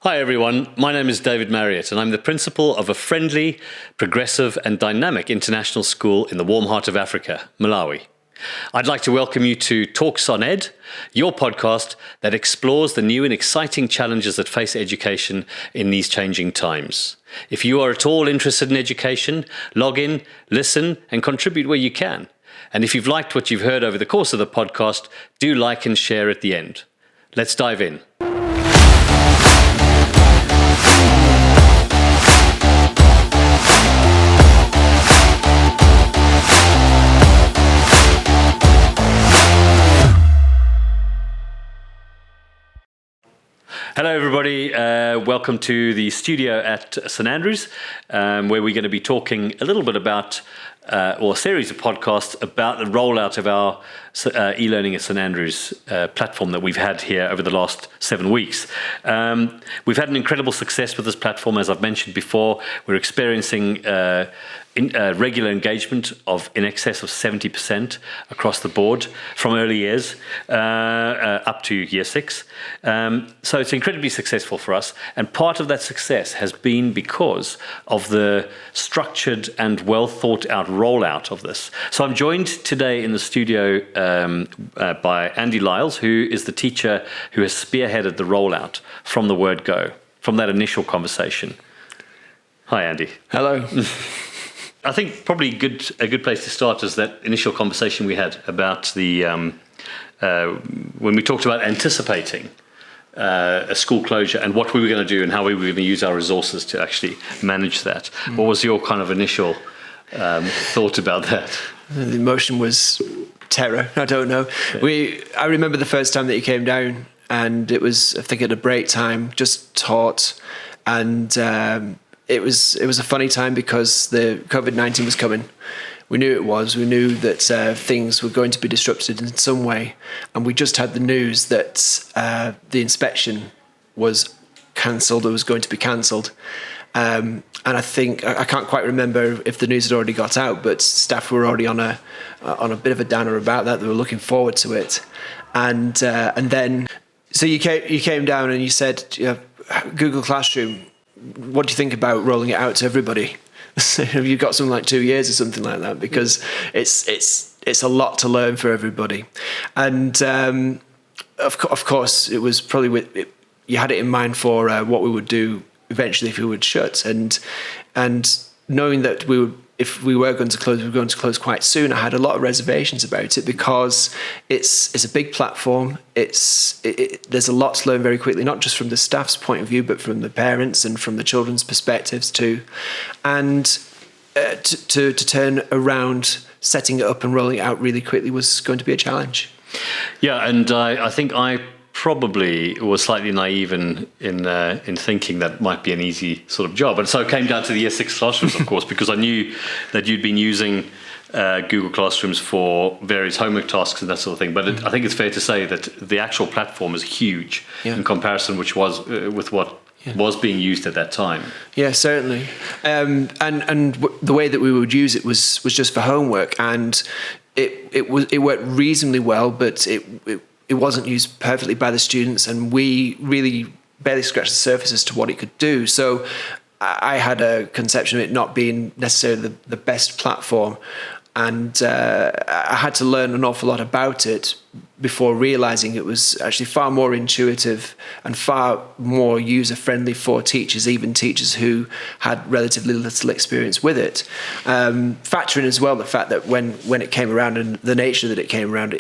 Hi everyone, my name is David Marriott and I'm the principal of a friendly, progressive and dynamic international school in the warm heart of Africa, Malawi. I'd like to welcome you to Talks on Ed, your podcast that explores the new and exciting challenges that face education in these changing times. If you are at all interested in education, log in, listen and contribute where you can. And if you've liked what you've heard over the course of the podcast, do like and share at the end. Let's dive in. Hello everybody, welcome to the studio at St Andrews, where we're going to be talking a little bit about, or a series of podcasts about the rollout of our e-learning at St Andrews platform that we've had here over the last 7 weeks. We've had an incredible success with this platform, as I've mentioned before. We're experiencing regular engagement of in excess of 70% across the board from early years up to year 6. So it's incredibly successful for us. And part of that success has been because of the structured and well thought out rollout of this. So I'm joined today in the studio by Andy Liles, who is the teacher who has spearheaded the rollout from the word go, from that initial conversation. Hi, Andy. Hello. I think probably a good place to start is that initial conversation we had about the when we talked about anticipating a school closure and what we were going to do and how we were going to use our resources to actually manage that. What was your kind of initial thought about that? The emotion was terror. I don't know. Okay. I remember the first time that you came down, and it was, I think, at a break time, just taught, and it was a funny time because the COVID-19 was coming. We knew it was. We knew that things were going to be disrupted in some way, and we just had the news that the inspection was cancelled or was going to be cancelled. And I think I can't quite remember if the news had already got out, but staff were already on a bit of a downer about that. They were looking forward to it, and then so you came down and you said, Google Classroom. What do you think about rolling it out to everybody? You've got something like 2 years or something like that, because it's a lot to learn for everybody. And of course, it was probably you had it in mind for what we would do eventually if we would shut, and knowing that if we were going to close, we were going to close quite soon. I had a lot of reservations about it because it's a big platform. There's a lot to learn very quickly, not just from the staff's point of view, but from the parents and from the children's perspectives too. And to turn around, setting it up and rolling it out really quickly was going to be a challenge. Yeah, and I think I probably was slightly naive in thinking that might be an easy sort of job. And so it came down to the year 6 classrooms, of course, because I knew that you'd been using Google Classrooms for various homework tasks and that sort of thing. But I think it's fair to say that the actual platform is huge in comparison, which was with what was being used at that time. Yeah, certainly. And the way that we would use it was just for homework, and it worked reasonably well, but it wasn't used perfectly by the students, and we really barely scratched the surface as to what it could do. So I had a conception of it not being necessarily the best platform, and I had to learn an awful lot about it before realizing it was actually far more intuitive and far more user-friendly for teachers, even teachers who had relatively little experience with it. Factor in as well the fact that when it came around and the nature that it came around,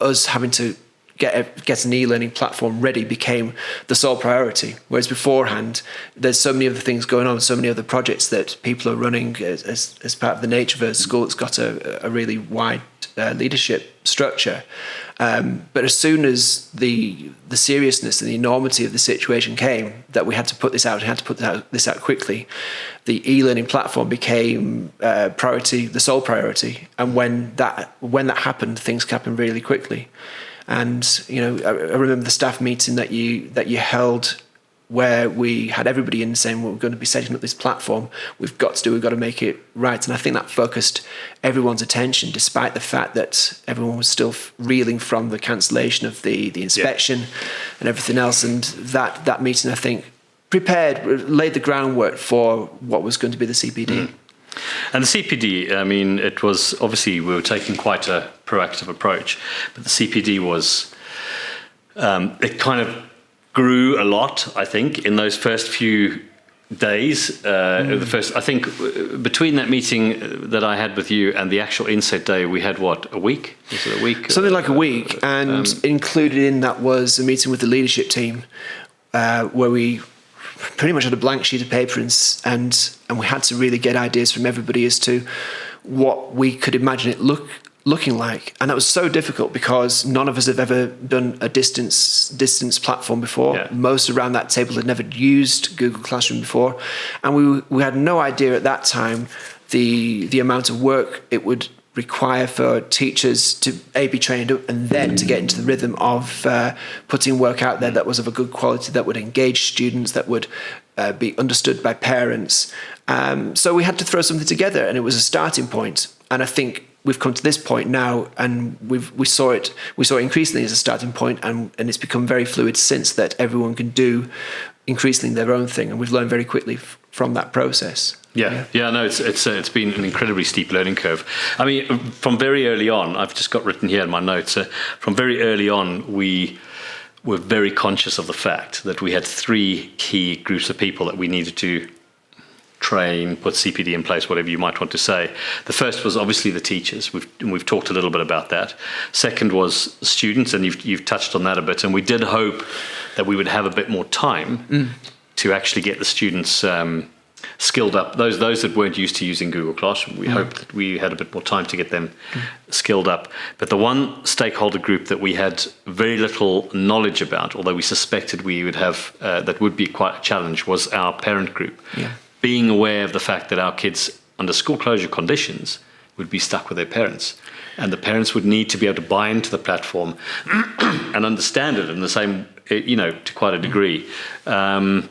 us having to get an e-learning platform ready became the sole priority. Whereas beforehand, there's so many other things going on, so many other projects that people are running as part of the nature of a school that's got a really wide leadership structure. But as soon as the seriousness and the enormity of the situation came, that we had to put this out, and had to put this out quickly, the e-learning platform became priority, the sole priority. And when that happened, things happened really quickly. And I remember the staff meeting that you held where we had everybody in saying, well, we're going to be setting up this platform. We've got to make it right. And I think that focused everyone's attention, despite the fact that everyone was still reeling from the cancellation of the inspection and everything else. And that meeting, I think, laid the groundwork for what was going to be the CPD. Mm. And the CPD, I mean, it was obviously we were taking quite a proactive approach, but the CPD was, it kind of grew a lot, I think, in those first few days. I think between that meeting that I had with you and the actual inset day, we had a week? Was it a week? Something like a week. And included in that was a meeting with the leadership team, where we pretty much had a blank sheet of paper and we had to really get ideas from everybody as to what we could imagine it looking like. And that was so difficult because none of us have ever done a distance platform before. Yeah. Most around that table had never used Google Classroom before. And we had no idea at that time the amount of work it would require for teachers to be trained up and then to get into the rhythm of putting work out there that was of a good quality, that would engage students, that would be understood by parents. So we had to throw something together, and it was a starting point. And I think we've come to this point now, and we saw it increasingly as a starting point, and it's become very fluid since, that everyone can do increasingly their own thing, and we've learned very quickly from that process. No, it's been an incredibly steep learning curve. I mean, from very early on, I've just got written here in my notes, from very early on, we were very conscious of the fact that we had three key groups of people that we needed to train, put CPD in place, whatever you might want to say. The first was obviously the teachers. We've talked a little bit about that. Second was students, and you've touched on that a bit. And we did hope that we would have a bit more time to actually get the students skilled up. Those that weren't used to using Google Classroom, we hoped that we had a bit more time to get them skilled up. But the one stakeholder group that we had very little knowledge about, although we suspected we would have, that would be quite a challenge, was our parent group. Yeah. Being aware of the fact that our kids, under school closure conditions, would be stuck with their parents. And the parents would need to be able to buy into the platform and understand it in the same, to quite a degree. I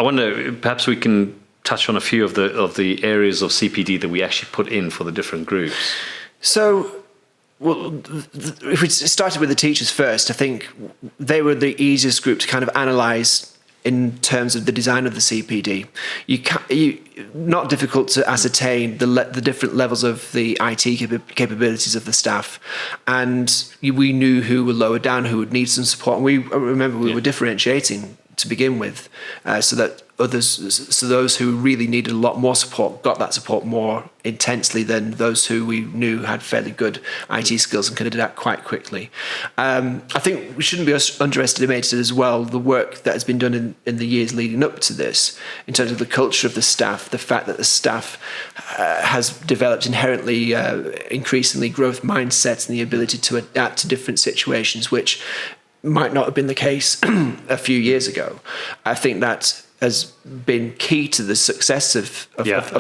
wonder, perhaps we can touch on a few of the areas of CPD that we actually put in for the different groups. So, if we started with the teachers first, I think they were the easiest group to kind of analyse in terms of the design of the CPD. Not difficult to ascertain the different levels of the IT capabilities of the staff, and we knew who were lower down, who would need some support. And we were differentiating to begin with, so that those who really needed a lot more support got that support more intensely than those who we knew had fairly good IT skills and could do that quite quickly. I think we shouldn't be underestimated as well the work that has been done in the years leading up to this, in terms of the culture of the staff, the fact that the staff has developed inherently increasingly growth mindsets and the ability to adapt to different situations, which might not have been the case a few years ago. I think that has been key to the success of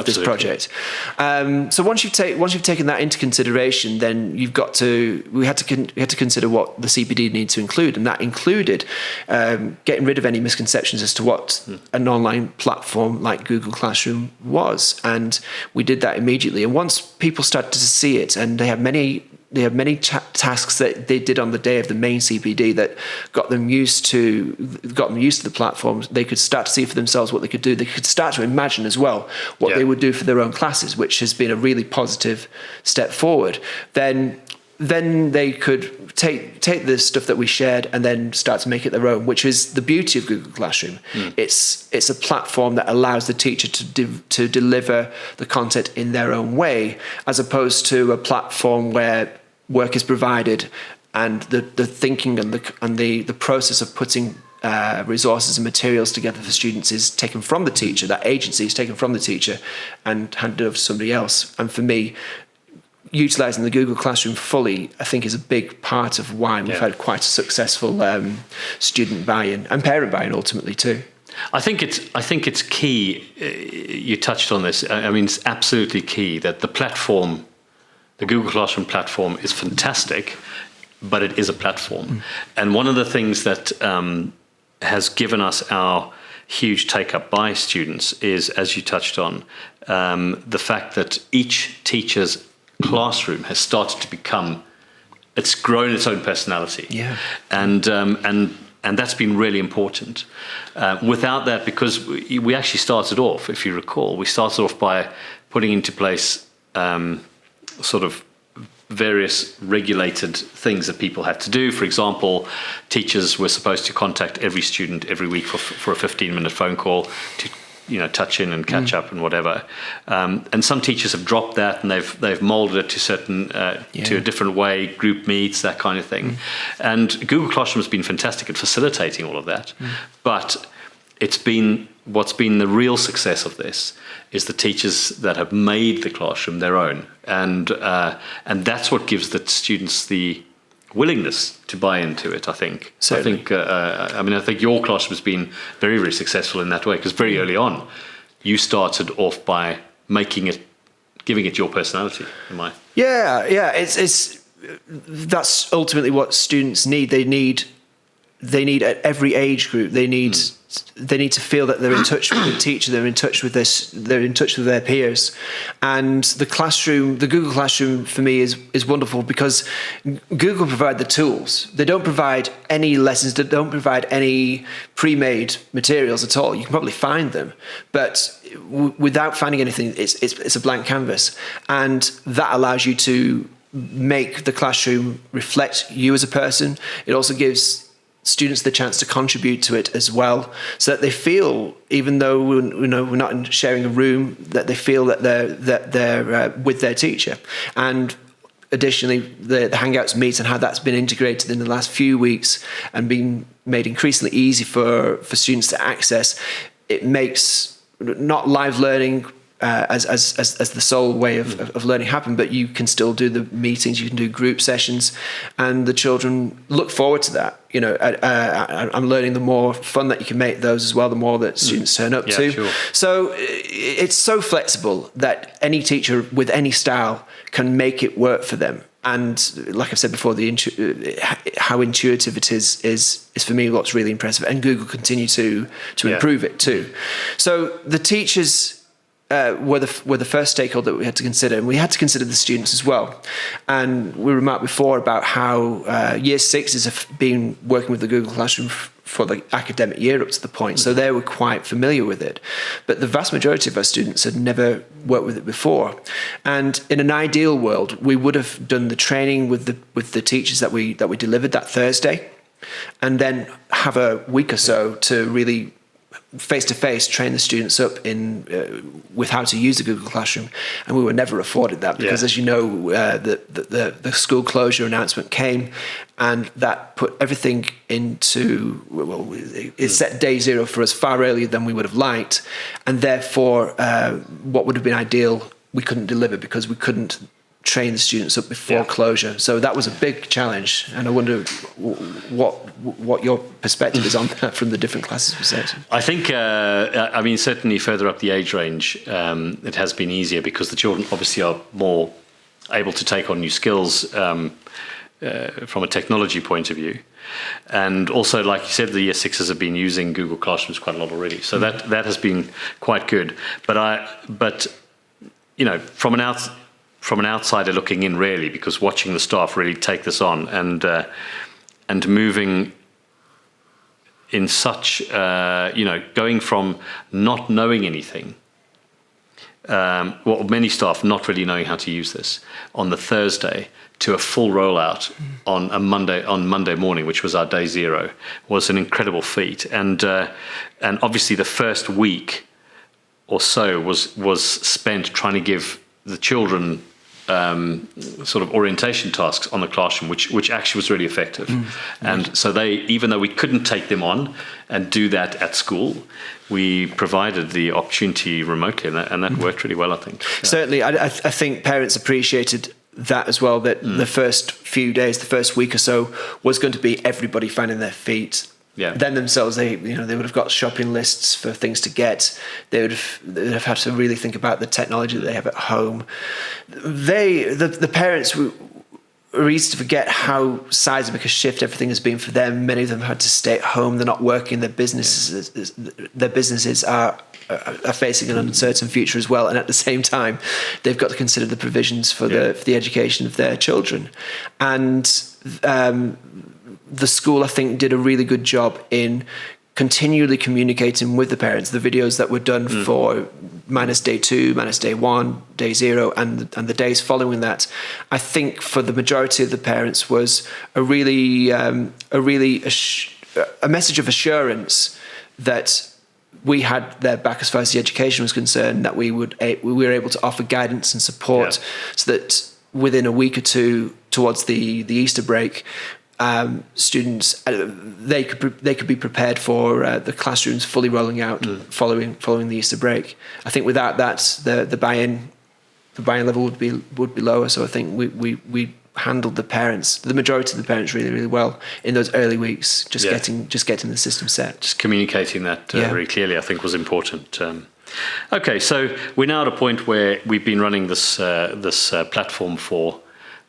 this project. So once you've taken that into consideration, then we had to consider what the CPD needed to include, and that included getting rid of any misconceptions as to what an online platform like Google Classroom was, and we did that immediately. And once people started to see it, and they have many tasks that they did on the day of the main CPD that got them used to the platforms. They could start to see for themselves what they could do. They could start to imagine as well what they would do for their own classes, which has been a really positive step forward. Then they could take the stuff that we shared and then start to make it their own, which is the beauty of Google Classroom. It's a platform that allows the teacher to deliver the content in their own way, as opposed to a platform where work is provided and the thinking and the process of putting resources and materials together for students is taken from the teacher. That agency is taken from the teacher and handed over to somebody else. And for me, utilising the Google Classroom fully, I think, is a big part of why we've had quite a successful student buy-in and parent buy-in ultimately too. I think it's key. You touched on this. I mean, it's absolutely key that the Google Classroom platform is fantastic, but it is a platform. And one of the things that has given us our huge take-up by students is, as you touched on, the fact that each teacher's classroom has started to become, it's grown its own personality. Yeah. And that's been really important. Without that, because we actually started off, if you recall, we started off by putting into place sort of various regulated things that people had to do. For example, teachers were supposed to contact every student every week for a 15-minute phone call to, touch in and catch up and whatever. And some teachers have dropped that, and they've molded it to to a different way, group meets, that kind of thing. And Google Classroom has been fantastic at facilitating all of that. But what's been the real success of this is the teachers that have made the classroom their own, and that's what gives the students the willingness to buy into it. I think. Certainly. I think your classroom has been very, very successful in that way, because very early on, you started off by giving it your personality. It's that's ultimately what students need. They need at every age group. They need to feel that they're in touch with the teacher. They're in touch with they're in touch with their peers. And the Google Classroom for me is wonderful, because Google provide the tools. They don't provide any lessons. They don't provide any pre-made materials at all. You can probably find them, but without finding anything, it's a blank canvas, and that allows you to make the classroom reflect you as a person. It also gives students the chance to contribute to it as well, so that they feel, even though we're not sharing a room, that they feel that they're with their teacher. And additionally, the Hangouts meet and how that's been integrated in the last few weeks and been made increasingly easy for students to access. It makes not live learning as the sole way of learning happen, but you can still do the meetings, you can do group sessions, and the children look forward to that. I'm learning the more fun that you can make those as well, the more that students turn up to. Sure. So it's so flexible that any teacher with any style can make it work for them. And like I've said before, how intuitive it is for me what's really impressive. And Google continue to improve it too. So the teachers were the first stakeholder that we had to consider, and we had to consider the students as well. And we remarked before about how year sixes have been working with the Google Classroom for the academic year up to the point, so they were quite familiar with it. But the vast majority of our students had never worked with it before. And in an ideal world, we would have done the training with the teachers that we delivered that Thursday, and then have a week or so to really face-to-face train the students up in with how to use the Google Classroom, and we were never afforded that because, as you know, the school closure announcement came, and that put everything into it set day zero for us far earlier than we would have liked, and therefore what would have been ideal we couldn't deliver because we couldn't train the students up before closure. So that was a big challenge, and I wonder what your perspective is on that from the different classes perspective. I think, certainly further up the age range, it has been easier because the children obviously are more able to take on new skills from a technology point of view. And also, like you said, the year sixes have been using Google Classrooms quite a lot already. So that has been quite good. But from an outsider looking in, really, because watching the staff really take this on and moving in such, going from not knowing anything, many staff not really knowing how to use this on the Thursday to a full rollout on Monday morning, which was our day zero, was an incredible feat. And obviously the first week or so was spent trying to give the children sort of orientation tasks on the classroom, which actually was really effective. And so even though we couldn't take them on and do that at school, we provided the opportunity remotely, and that worked really well, I think. Certainly, I think parents appreciated that as well, that the first few days, the first week or so, was going to be everybody finding their feet. Yeah. Then themselves, they would have got shopping lists for things to get. They would have had to really think about the technology that they have at home. The parents are easy to forget how seismic a shift everything has been for them. Many of them had to stay at home. They're not working. Their businesses are facing an uncertain future as well. And at the same time, they've got to consider the provisions for the education of their children. And the school, I think, did a really good job in continually communicating with the parents. The videos that were done for minus day 2, minus day 1, day 0, and the days following that, I think for the majority of the parents was a message of assurance that we had their back as far as the education was concerned, that we were able to offer guidance and support, so that within a week or two towards the Easter break, students they could be prepared for the classrooms fully rolling out following the Easter break. I think without that, the buy-in level would be lower. So I think we handled the majority of the parents really, really well in those early weeks. Just getting the system set, just communicating that very clearly, I think was important. Okay, so we're now at a point where we've been running this platform for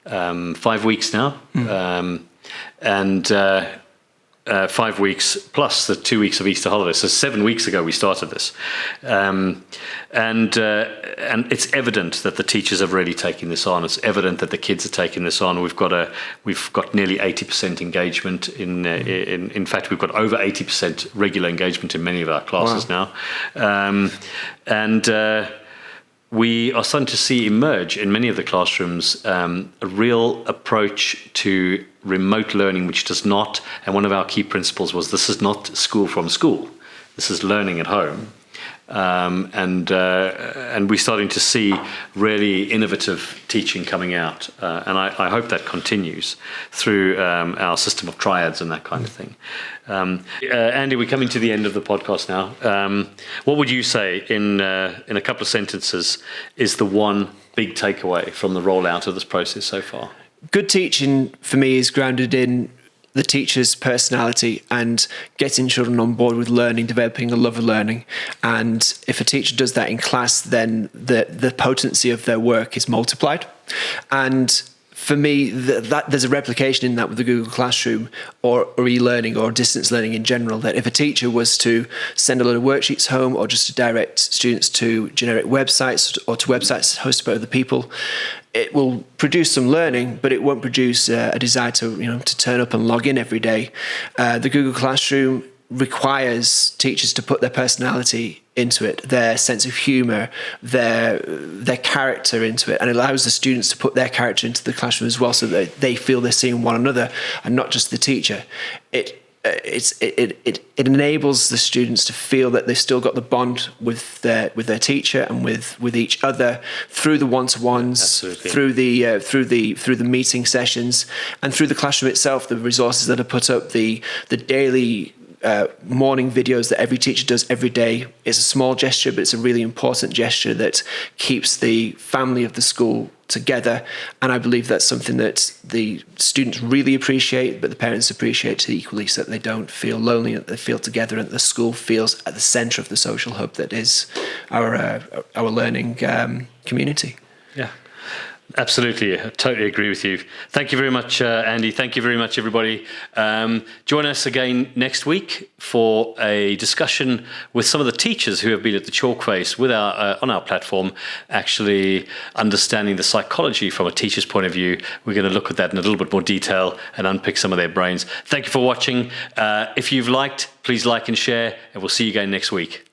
5 weeks now. And 5 weeks plus the 2 weeks of Easter holidays. So 7 weeks ago we started this, and it's evident that the teachers have really taken this on. It's evident that the kids are taking this on. We've got nearly 80% engagement in fact we've got over 80% regular engagement in many of our classes now, and we are starting to see emerge in many of the classrooms a real approach to remote learning, which does not, and one of our key principles was, this is not school from school. This is learning at home. And we're starting to see really innovative teaching coming out. And I hope that continues through our system of triads and that kind of thing. Andy, we're coming to the end of the podcast now. What would you say in a couple of sentences is the one big takeaway from the rollout of this process so far? Good teaching for me is grounded in the teacher's personality and getting children on board with learning, developing a love of learning. And if a teacher does that in class, then the potency of their work is multiplied. And for me, that there's a replication in that with the Google Classroom or e-learning or distance learning in general, that if a teacher was to send a load of worksheets home or just to direct students to generic websites or to websites hosted by other people, it will produce some learning, but it won't produce a desire to turn up and log in every day. The Google Classroom requires teachers to put their personality into it, their sense of humor, their character into it, and it allows the students to put their character into the classroom as well, so that they feel they're seeing one another and not just the teacher. It enables the students to feel that they've still got the bond with their teacher and with each other through the one-to-ones, through the meeting sessions, and through the classroom itself. The resources that are put up, the daily morning videos that every teacher does every day is a small gesture, but it's a really important gesture that keeps the family of the school together. And I believe that's something that the students really appreciate, but the parents appreciate equally, so that they don't feel lonely, that they feel together, and the school feels at the centre of the social hub that is our learning community. Yeah. Absolutely, I totally agree with you. Thank you very much, Andy. Thank you very much, everybody. Join us again next week for a discussion with some of the teachers who have been at the chalk face with on our platform, actually understanding the psychology from a teacher's point of view. We're going to look at that in a little bit more detail and unpick some of their brains. Thank you for watching. If you've liked, please like and share, and we'll see you again next week.